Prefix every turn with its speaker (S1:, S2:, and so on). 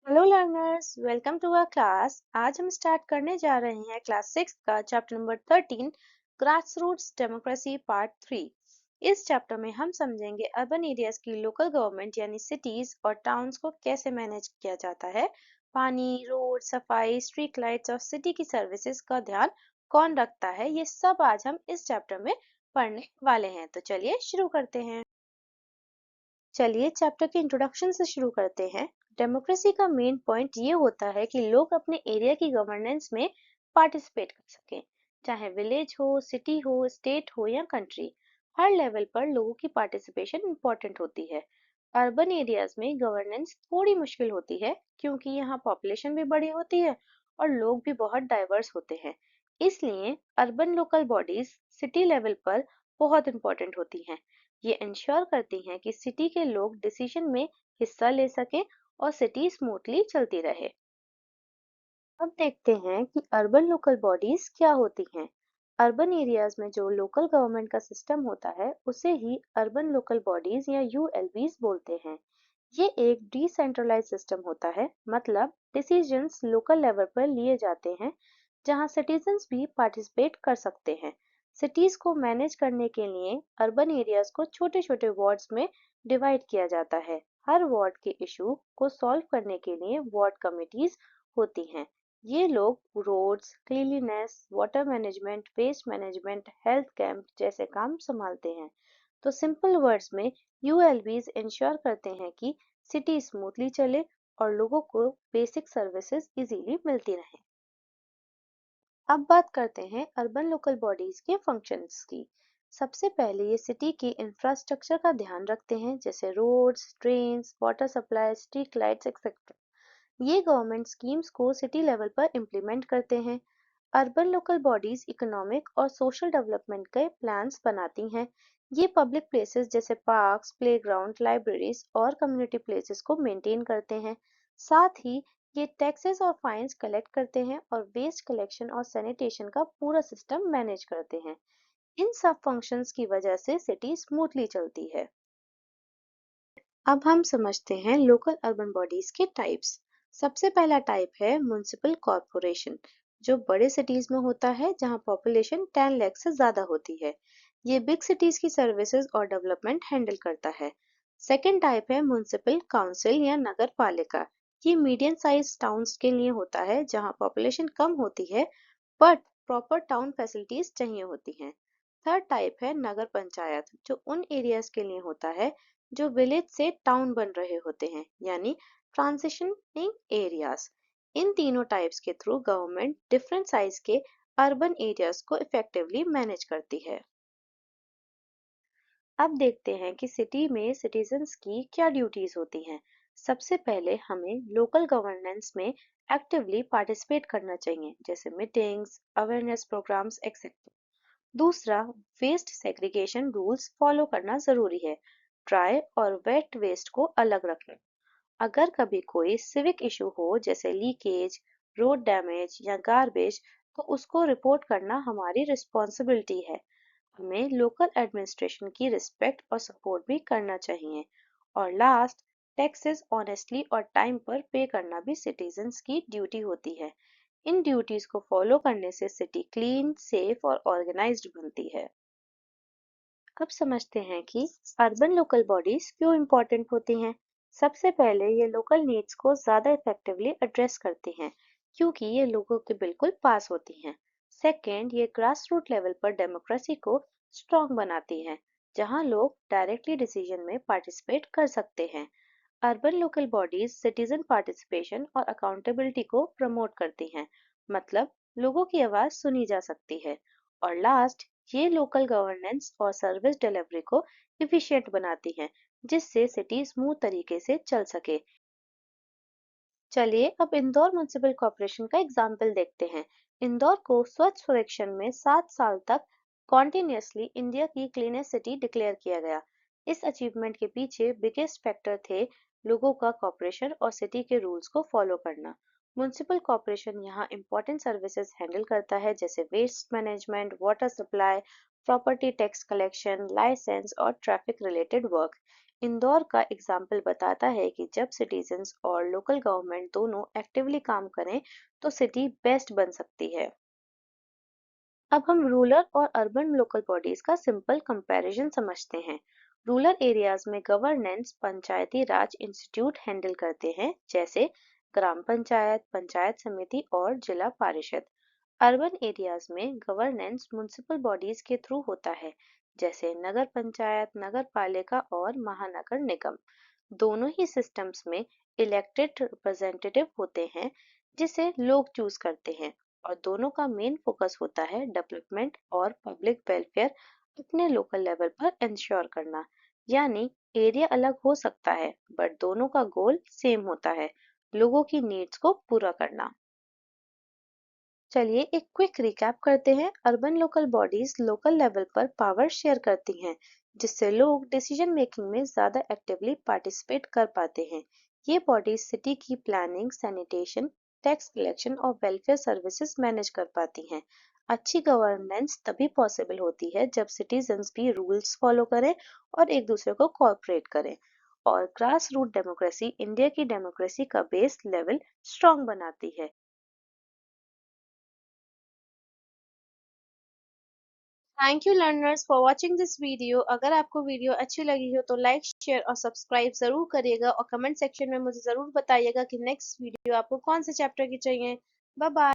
S1: Hello learners, welcome to our class. आज हम start करने जा रहे हैं क्लास 6 का chapter number 13 grass roots democracy part 3। इस चैप्टर में हम समझेंगे अर्बन एरियाज की लोकल गवर्नमेंट यानी सिटीज और टाउन्स को कैसे मैनेज किया जाता है। पानी, रोड, सफाई, स्ट्रीट लाइट्स और सिटी की सर्विसेज का ध्यान कौन रखता है, ये सब आज हम इस चैप्टर में पढ़ने वाले हैं। तो चलिए शुरू करते हैं। चलिए चैप्टर के इंट्रोडक्शन से शुरू करते हैं। डेमोक्रेसी का मेन पॉइंट ये होता है कि लोग अपने एरिया की गवर्नेंस में पार्टिसिपेट कर सकें, चाहे विलेज हो, सिटी हो, स्टेट हो या कंट्री। हर लेवल पर लोगों की पार्टिसिपेशन इम्पोर्टेंट होती है। अर्बन एरियाज में गवर्नेंस थोड़ी मुश्किल होती है क्योंकि यहाँ पॉपुलेशन भी बड़ी होती है और लोग भी बहुत डाइवर्स होते हैं। इसलिए urban local bodies city level पर बहुत इम्पोर्टेंट होती हैं। ये इंश्योर करती हैं कि सिटी के लोग डिसीजन में हिस्सा ले सकें और सिटी स्मूथली चलती रहे। अब देखते हैं कि अर्बन लोकल बॉडीज क्या होती हैं। अर्बन एरियाज में जो लोकल गवर्नमेंट का सिस्टम होता है उसे ही अर्बन लोकल बॉडीज या यूएलबीज बोलते हैं। ये एक डिसेंट्रलाइज सिस्टम होता है, मतलब डिसीजंस लोकल लेवल पर लिए जाते हैं जहां सिटीजन्स भी पार्टिसिपेट कर सकते हैं। सिटीज को मैनेज करने के लिए अर्बन एरियाज को छोटे छोटे वार्ड्स में डिवाइड किया जाता है। हर वार्ड के इशू को सॉल्व करने के लिए वार्ड कमिटीज होती हैं। ये लोग roads, cleanliness, water management, waste management, health camp जैसे काम संभालते हैं। तो सिंपल वर्ड्स में यूएलबीज इंश्योर करते हैं कि सिटी स्मूथली चले और लोगों को बेसिक सर्विसेज इजीली मिलती रहे। अब बात करते हैं अर्बन लोकल बॉडीज के फंक्शंस की। सबसे पहले ये सिटी के इंफ्रास्ट्रक्चर का ध्यान रखते हैं, जैसे roads, trains, water supply, street lights etcetera. ये गवर्नमेंट स्कीम्स को सिटी लेवल पर इम्प्लीमेंट करते हैं। अर्बन लोकल बॉडीज इकोनॉमिक और सोशल डेवलपमेंट के प्लान्स बनाती हैं। ये पब्लिक प्लेसेस जैसे पार्क्स, प्लेग्राउंड, लाइब्रेरीज और कम्युनिटी प्लेसेस को मेंटेन करते हैं। साथ ही ये टैक्सेस और फाइन्स कलेक्ट करते हैं और वेस्ट कलेक्शन और सैनिटेशन का पूरा सिस्टम मैनेज करते हैं। इन सब फंक्शंस की वजह से सिटी स्मूथली चलती है। अब हम समझते हैं लोकल अर्बन बॉडीज के टाइप्स। सबसे पहला टाइप है म्युनिसिपल कॉरपोरेशन, जो बड़े सिटीज में होता है जहां पॉपुलेशन 10 लाख से ज्यादा होती है। ये बिग सिटीज की सर्विसेज और डेवलपमेंट हैंडल करता है। सेकेंड टाइप है म्युनिसिपल काउंसिल या नगर पालिका। ये मीडियम साइज टाउन्स के लिए होता है जहां पॉपुलेशन कम होती है बट प्रॉपर टाउन फैसिलिटीज चाहिए होती हैं। थर्ड टाइप है नगर पंचायत, जो उन एरियाज के लिए होता है जो विलेज से टाउन बन रहे होते हैं, यानी ट्रांजिशनिंग एरियाज। इन तीनों टाइप्स के थ्रू गवर्नमेंट डिफरेंट साइज के अर्बन एरियाज को इफेक्टिवली मैनेज करती है। अब देखते हैं कि सिटी में सिटीजन्स की क्या ड्यूटीज होती हैं। सबसे पहले हमें लोकल गवर्नेंस में एक्टिवली पार्टिसिपेट करना चाहिए, जैसे मीटिंग्स, अवेयरनेस प्रोग्राम्स एक्सेट्रा। दूसरा, वेस्ट सेग्रीगेशन रूल्स फॉलो करना जरूरी है। ड्राई और वेट वेस्ट को अलग रखें। अगर कभी कोई सिविक इशू हो, जैसे लीकेज, रोड डैमेज या गार्बेज, तो उसको रिपोर्ट करना हमारी रिस्पॉन्सिबिलिटी है। हमें लोकल एडमिनिस्ट्रेशन की रिस्पेक्ट और सपोर्ट भी करना चाहिए। और लास्ट, टैक्सेस ऑनेस्टली और टाइम पर पे करना भी सिटीजन्स की ड्यूटी होती है। इन ड्यूटीज को फॉलो करने से सिटी क्लीन, सेफ और ऑर्गेनाइज्ड बनती है। अब समझते हैं कि अर्बन लोकल बॉडीज क्यों इम्पोर्टेंट होती हैं। सबसे पहले ये लोकल नीड्स को ज़्यादा इफेक्टिवली एड्रेस करती हैं क्योंकि ये लोगों के बिल्कुल पास होती हैं। सेकेंड, ये ग्रास रूट लेवल पर डेमोक्रेसी को स्ट्रॉन्ग बनाती हैं, जहां लोग डायरेक्टली डिसीजन में पार्टिसिपेट कर सकते हैं। Urban local bodies citizen participation और अकाउंटेबिलिटी को प्रमोट करती हैं, मतलब लोगों की आवाज सुनी जा सकती है। और लास्ट, ये लोकल गवर्नेंस और सर्विस डिलीवरी को इफिशिएंट बनाती हैं, जिससे सिटी स्मूथ तरीके से चल सके। चलिए अब इंदौर म्युनिसिपल कॉर्पोरेशन का एग्जाम्पल देखते हैं। इंदौर को स्वच्छ सर्वेक्षण में 7 साल तक कॉन्टिन्यूसली इंडिया की क्लीनेस्ट सिटी डिक्लेयर किया गया। इस अचीवमेंट के पीछे बिगेस्ट फैक्टर थे लोगों का कॉपरेशन और सिटी के रूल्स को फॉलो करना। म्युनिसिपल कॉर्पोरेशन यहाँ इंपॉर्टेंट सर्विसेज हैंडल करता है, जैसे waste management, water supply, property tax collection, licence और ट्रैफिक रिलेटेड वर्क। इंदौर का एग्जाम्पल बताता है कि जब सिटीजन्स और लोकल गवर्नमेंट दोनों एक्टिवली काम करें तो सिटी बेस्ट बन सकती है। अब हम रूरल और अर्बन लोकल बॉडीज का सिंपल कंपैरिजन समझते हैं। रूरल एरियाज में गवर्नेंस पंचायती राज इंस्टीट्यूट हैंडल करते हैं, जैसे ग्राम पंचायत, पंचायत समिति और जिला परिषद। अर्बन एरियाज में गवर्नेंस म्युनिसिपल बॉडीज के थ्रू होता है, जैसे नगर पंचायत, नगर पालिका और महानगर निगम। दोनों ही सिस्टम्स में इलेक्टेड रिप्रेजेंटेटिव होते हैं जिसे लोग चूज करते हैं, और दोनों का मेन फोकस होता है डेवलपमेंट और पब्लिक वेलफेयर अपने लोकल लेवल पर इंश्योर करना। यानी एरिया अलग हो सकता है बट दोनों का गोल सेम होता है, लोगों की नीड्स को पूरा करना। चलिए एक क्विक रिकैप करते हैं। Urban local bodies local level पर पावर शेयर करती हैं, जिससे लोग डिसीजन मेकिंग में ज्यादा एक्टिवली पार्टिसिपेट कर पाते हैं। ये बॉडीज सिटी की प्लानिंग, सैनिटेशन, टैक्स कलेक्शन और वेलफेयर सर्विसेज मैनेज कर पाती हैं। अच्छी गवर्नेंस तभी पॉसिबल होती है जब सिटीजन्स भी रूल्स फॉलो करें और एक दूसरे को कोऑपरेट करें। और ग्रास रूट डेमोक्रेसी इंडिया की डेमोक्रेसी का बेस लेवल स्ट्रॉन्ग बनाती है। Thank you learners for watching this video. अगर आपको वीडियो अच्छी लगी हो तो लाइक, शेयर और सब्सक्राइब जरूर करिएगा, और कमेंट सेक्शन में मुझे जरूर बताइएगा कि नेक्स्ट वीडियो आपको कौन से चैप्टर की चाहिए। Bye bye.